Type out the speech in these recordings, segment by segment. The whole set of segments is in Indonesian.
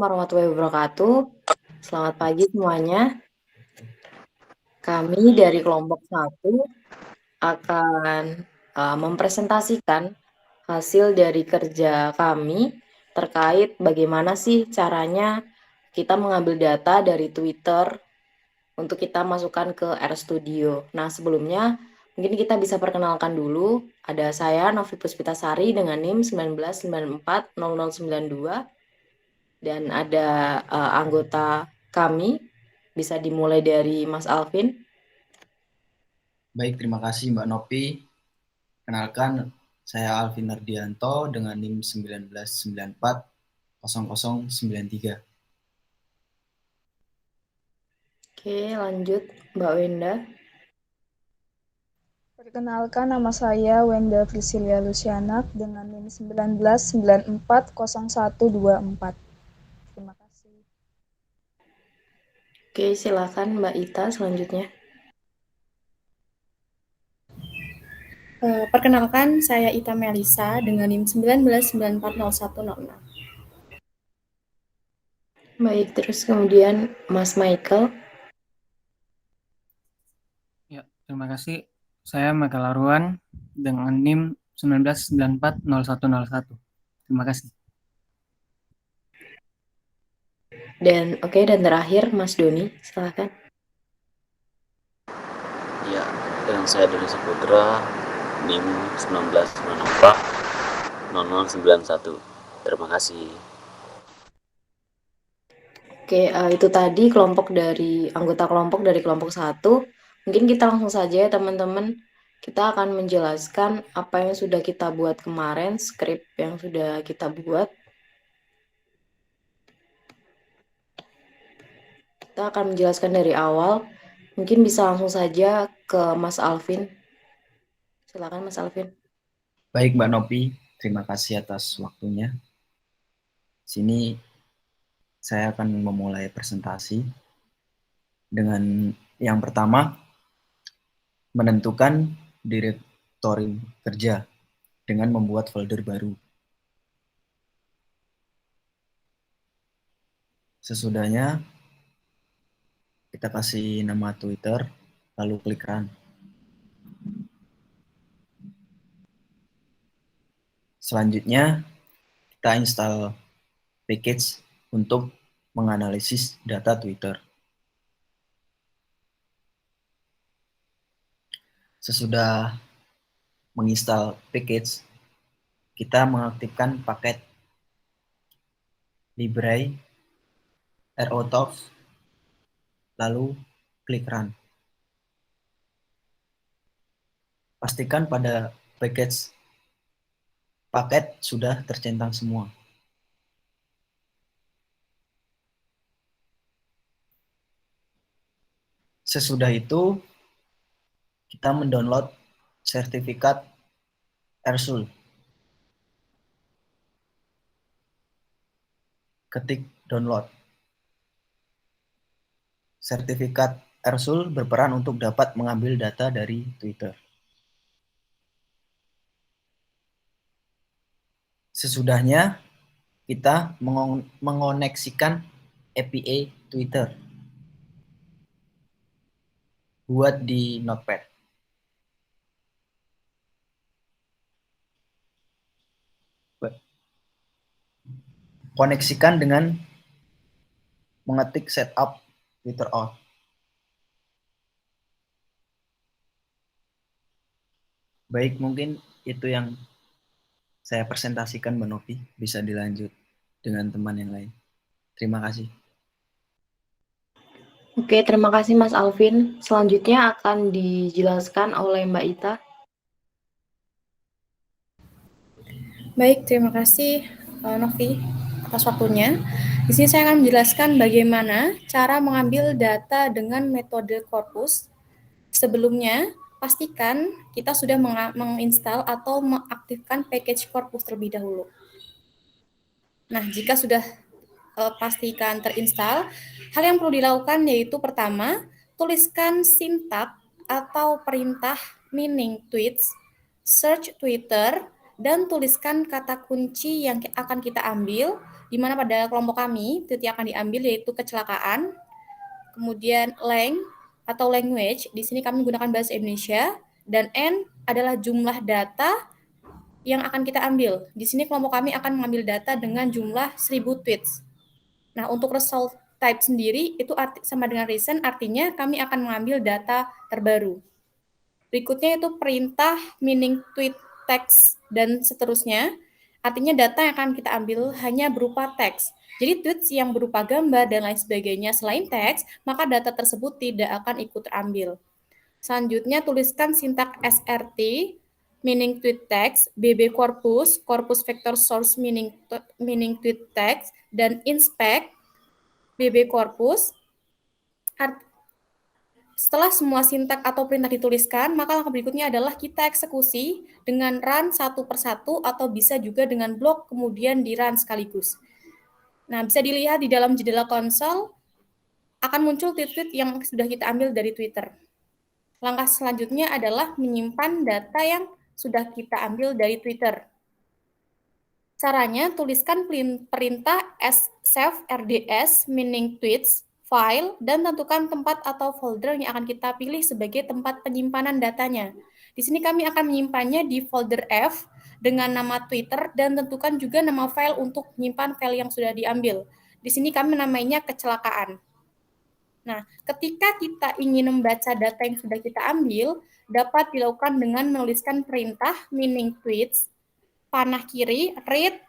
warahmatullahi wabarakatuh. Selamat pagi semuanya. Kami dari kelompok 1 akan mempresentasikan hasil dari kerja kami terkait bagaimana sih caranya kita mengambil data dari Twitter untuk kita masukkan ke RStudio. Nah, sebelumnya mungkin kita bisa perkenalkan dulu. Ada saya Novi Puspitasari dengan NIM 19940092 dan ada anggota kami. Bisa dimulai dari Mas Alvin. Baik, terima kasih Mbak Nopi. Kenalkan, saya Alvin Nardianto dengan NIM 19940093. Oke, lanjut Mbak Wenda. Perkenalkan, nama saya Wenda Priscilia Lucianak dengan NIM 19940124. Terima kasih. Oke, silakan Mbak Ita selanjutnya. Perkenalkan, saya Ita Melisa dengan NIM 19940106. Baik, terus kemudian Mas Michael. Ya, terima kasih. Saya Michael Aruan dengan NIM 19940101. Terima kasih. Dan terakhir Mas Doni, silakan. Ya, dengan saya Doni Saputra, NIM 19940091. Terima kasih. Oke, itu tadi anggota kelompok dari kelompok 1. Mungkin kita langsung saja ya teman-teman. Kita akan menjelaskan apa yang sudah kita buat kemarin, skrip yang sudah kita buat. Kita akan menjelaskan dari awal. Mungkin bisa langsung saja ke Mas Alvin. Silakan Mas Alvin. Baik Mbak Nopi, terima kasih atas waktunya. Sini saya akan memulai presentasi dengan yang pertama, menentukan direktori kerja dengan membuat folder baru. Sesudahnya, kita kasih nama Twitter, lalu klik Run. Selanjutnya, kita install package untuk menganalisis data Twitter. Sesudah menginstal package, kita mengaktifkan paket library ROTOF, lalu klik Run. Pastikan pada paket sudah tercentang semua. Sesudah itu, kita mendownload sertifikat Ersul. Ketik download. Sertifikat Ersul berperan untuk dapat mengambil data dari Twitter. Sesudahnya, kita mengoneksikan API Twitter. Buat di Notepad. Koneksikan dengan mengetik setup Twitter auth. Baik, mungkin itu yang saya presentasikan Mbak Novi. Bisa dilanjut dengan teman yang lain. Terima kasih. Oke, terima kasih Mas Alvin. Selanjutnya akan dijelaskan oleh Mbak Ita. Baik, terima kasih Novi atas waktunya. Di sini saya akan menjelaskan bagaimana cara mengambil data dengan metode corpus. Sebelumnya, pastikan kita sudah menginstal atau mengaktifkan package corpus terlebih dahulu. Nah, jika sudah pastikan terinstall, hal yang perlu dilakukan yaitu pertama, tuliskan sintak atau perintah meaning tweets, search Twitter, dan tuliskan kata kunci yang akan kita ambil di mana pada kelompok kami, tweet yang akan diambil yaitu kecelakaan, kemudian atau language, di sini kami menggunakan bahasa Indonesia, dan N adalah jumlah data yang akan kita ambil. Di sini kelompok kami akan mengambil data dengan jumlah 1000 tweets. Nah, untuk result type sendiri itu sama dengan recent, artinya kami akan mengambil data terbaru. Berikutnya itu perintah, meaning, tweet, text, dan seterusnya. Artinya data yang akan kita ambil hanya berupa teks. Jadi tweets yang berupa gambar dan lain sebagainya selain teks, maka data tersebut tidak akan ikut terambil. Selanjutnya tuliskan sintak SRT, meaning tweet text, BB corpus, corpus vector source meaning tweet text, dan inspect, BB corpus. Setelah semua sintak atau perintah dituliskan, maka langkah berikutnya adalah kita eksekusi dengan run satu persatu atau bisa juga dengan blok kemudian di run sekaligus. Nah, bisa dilihat di dalam jendela konsol akan muncul tweet-tweet yang sudah kita ambil dari Twitter. Langkah selanjutnya adalah menyimpan data yang sudah kita ambil dari Twitter. Caranya, tuliskan perintah save rds meaning tweets file dan tentukan tempat atau folder yang akan kita pilih sebagai tempat penyimpanan datanya. Di sini kami akan menyimpannya di folder F dengan nama Twitter dan tentukan juga nama file untuk menyimpan file yang sudah diambil. Di sini kami namainya kecelakaan. Nah, ketika kita ingin membaca data yang sudah kita ambil, dapat dilakukan dengan menuliskan perintah meaning tweets, panah kiri, read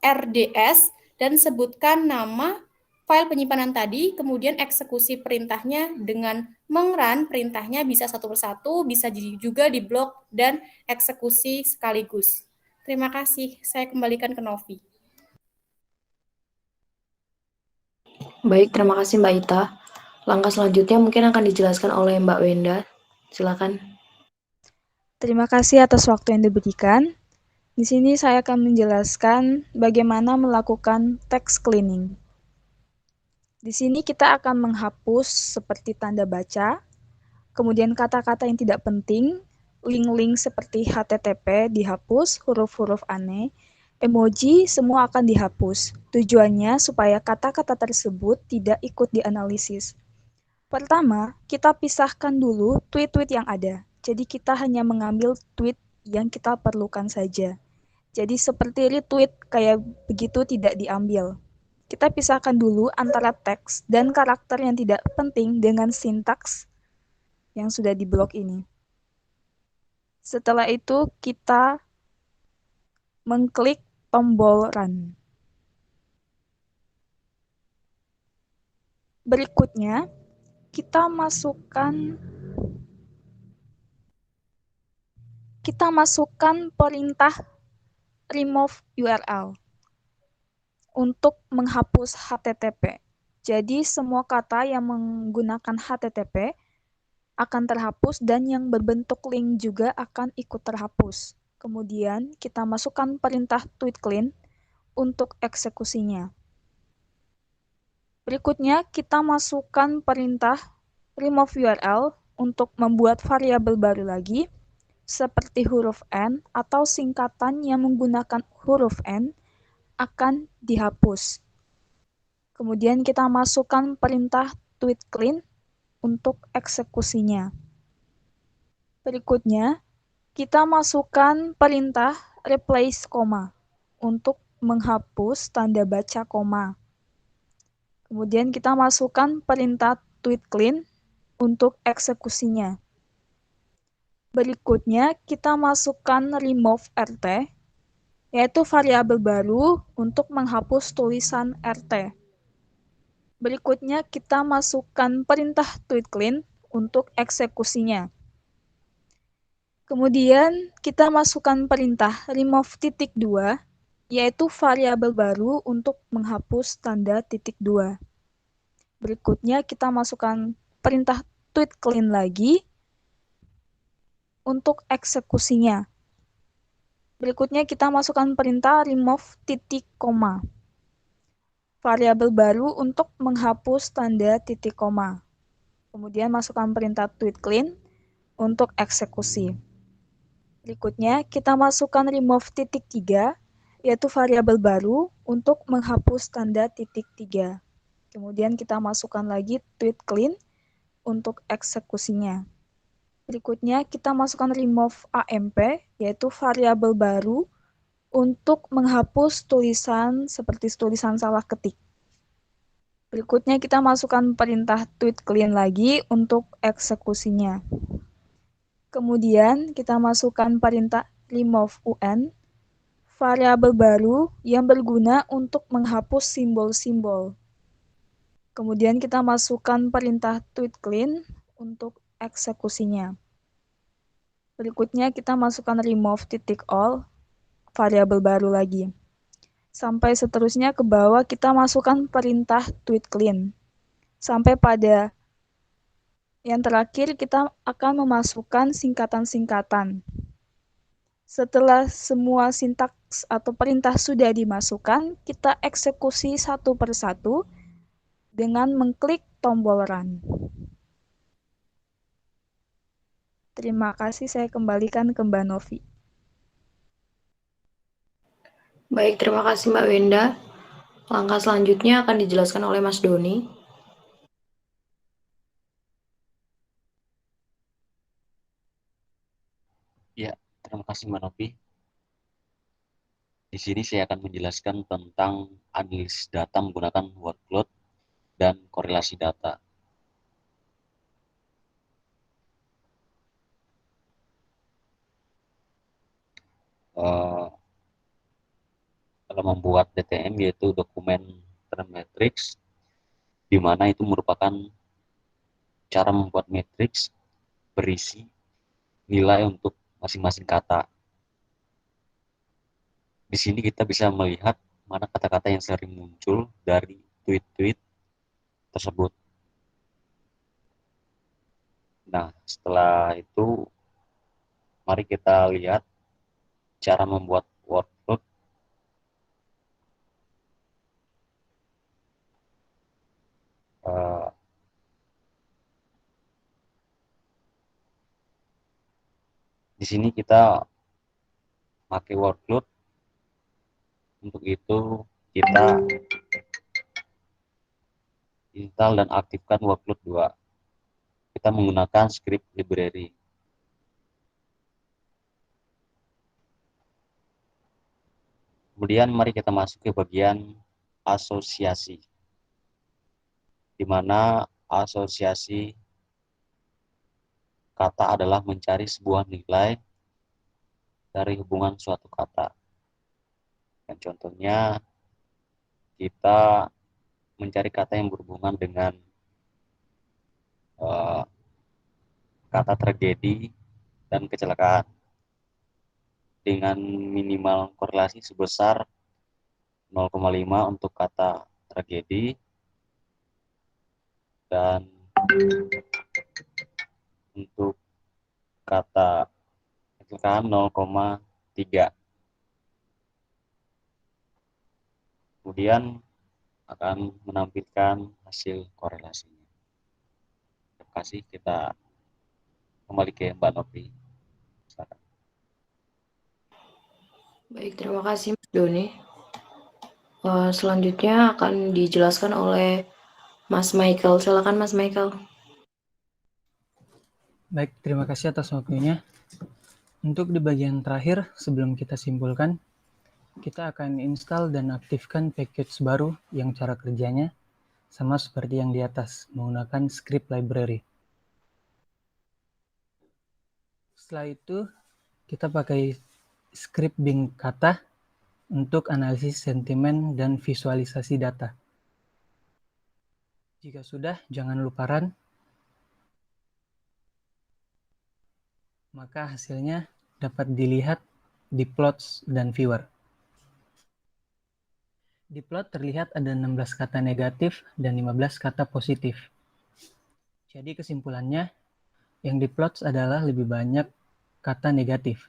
RDS, dan sebutkan nama file penyimpanan tadi, kemudian eksekusi perintahnya dengan mengrun perintahnya bisa satu persatu, bisa juga di blok dan eksekusi sekaligus. Terima kasih, saya kembalikan ke Novi. Baik, terima kasih Mbak Ita. Langkah selanjutnya mungkin akan dijelaskan oleh Mbak Wenda. Silakan. Terima kasih atas waktu yang diberikan. Di sini saya akan menjelaskan bagaimana melakukan text cleaning. Di sini kita akan menghapus seperti tanda baca, kemudian kata-kata yang tidak penting, link-link seperti HTTP dihapus, huruf-huruf aneh, emoji semua akan dihapus. Tujuannya supaya kata-kata tersebut tidak ikut dianalisis. Pertama, kita pisahkan dulu tweet-tweet yang ada. Jadi kita hanya mengambil tweet yang kita perlukan saja. Jadi seperti retweet kayak begitu tidak diambil. Kita pisahkan dulu antara teks dan karakter yang tidak penting dengan sintaks yang sudah diblok ini. Setelah itu kita mengklik tombol run. Berikutnya, kita masukkan perintah remove URL untuk menghapus HTTP. Jadi semua kata yang menggunakan HTTP akan terhapus dan yang berbentuk link juga akan ikut terhapus. Kemudian kita masukkan perintah tweet clean untuk eksekusinya. Berikutnya kita masukkan perintah remove URL untuk membuat variabel baru lagi seperti huruf N atau singkatan yang menggunakan huruf N akan dihapus. Kemudian kita masukkan perintah tweet clean untuk eksekusinya. Berikutnya, kita masukkan perintah replace koma untuk menghapus tanda baca koma. Kemudian kita masukkan perintah tweet clean untuk eksekusinya. Berikutnya, kita masukkan remove RT, yaitu variabel baru untuk menghapus tulisan RT. Berikutnya, kita masukkan perintah tweet clean untuk eksekusinya. Kemudian, kita masukkan perintah remove titik 2, yaitu variabel baru untuk menghapus tanda titik 2. Berikutnya, kita masukkan perintah tweet clean lagi untuk eksekusinya. Berikutnya kita masukkan perintah remove titik koma. Variabel baru untuk menghapus tanda titik koma. Kemudian masukkan perintah tweet clean untuk eksekusi. Berikutnya kita masukkan remove titik 3, yaitu variabel baru untuk menghapus tanda titik 3. Kemudian kita masukkan lagi tweet clean untuk eksekusinya. Berikutnya kita masukkan remove AMP, yaitu variabel baru untuk menghapus tulisan seperti tulisan salah ketik. Berikutnya kita masukkan perintah tweet clean lagi untuk eksekusinya. Kemudian kita masukkan perintah remove UN, variabel baru yang berguna untuk menghapus simbol-simbol. Kemudian kita masukkan perintah tweet clean untuk eksekusinya. Berikutnya kita masukkan remove titik all, variabel baru lagi. Sampai seterusnya ke bawah kita masukkan perintah tweet clean. Sampai pada yang terakhir kita akan memasukkan singkatan-singkatan. Setelah semua sintaks atau perintah sudah dimasukkan, kita eksekusi satu persatu dengan mengklik tombol run. Terima kasih, saya kembalikan ke Mbak Novi. Baik, terima kasih Mbak Wenda. Langkah selanjutnya akan dijelaskan oleh Mas Doni. Ya, terima kasih Mbak Novi. Di sini saya akan menjelaskan tentang analisis data menggunakan workload dan korelasi data. Dalam membuat DTM, yaitu dokumen trend matrix, di mana itu merupakan cara membuat matriks berisi nilai untuk masing-masing kata. Di sini kita bisa melihat mana kata-kata yang sering muncul dari tweet-tweet tersebut. Nah, setelah itu mari kita lihat cara membuat workload. Di sini kita pakai workload. Untuk itu kita install dan aktifkan workload 2. Kita menggunakan script library. Kemudian mari kita masuk ke bagian asosiasi, di mana asosiasi kata adalah mencari sebuah nilai dari hubungan suatu kata. Dan contohnya kita mencari kata yang berhubungan dengan kata tragedi dan kecelakaan dengan minimal korelasi sebesar 0,5 untuk kata tragedi dan untuk kata kecelakaan 0,3. Kemudian akan menampilkan hasil korelasinya. Terima kasih. Kita kembali ke Mbak Novi. Silakan. Baik, terima kasih Mas Doni. Selanjutnya akan dijelaskan oleh Mas Michael. Silakan Mas Michael. Baik, terima kasih atas waktunya. Untuk di bagian terakhir, sebelum kita simpulkan, kita akan install dan aktifkan package baru yang cara kerjanya sama seperti yang di atas, menggunakan script library. Setelah itu, kita pakai script Bing kata untuk analisis sentimen dan visualisasi data. Jika sudah, jangan lupa run. Maka hasilnya dapat dilihat di plots dan viewer. Di plot terlihat ada 16 kata negatif dan 15 kata positif. Jadi kesimpulannya, yang di plots adalah lebih banyak kata negatif.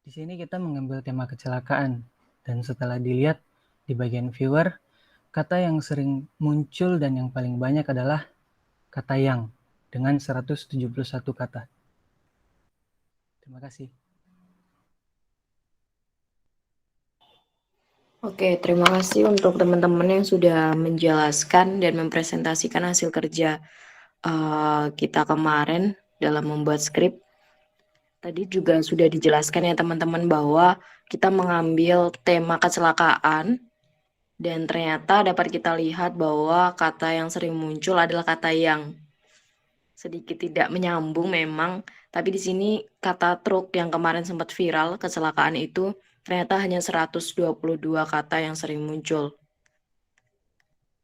Di sini kita mengambil tema kecelakaan, dan setelah dilihat di bagian viewer, kata yang sering muncul dan yang paling banyak adalah kata yang, dengan 171 kata. Terima kasih. Oke, terima kasih untuk teman-teman yang sudah menjelaskan dan mempresentasikan hasil kerja kita kemarin dalam membuat skrip. Tadi juga sudah dijelaskan ya teman-teman bahwa kita mengambil tema kecelakaan dan ternyata dapat kita lihat bahwa kata yang sering muncul adalah kata yang sedikit tidak menyambung memang, tapi di sini kata truk yang kemarin sempat viral kecelakaan itu ternyata hanya 122 kata yang sering muncul.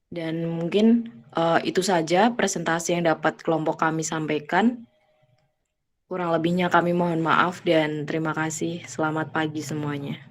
Dan mungkin itu saja presentasi yang dapat kelompok kami sampaikan. Kurang lebihnya kami mohon maaf dan terima kasih. Selamat pagi semuanya.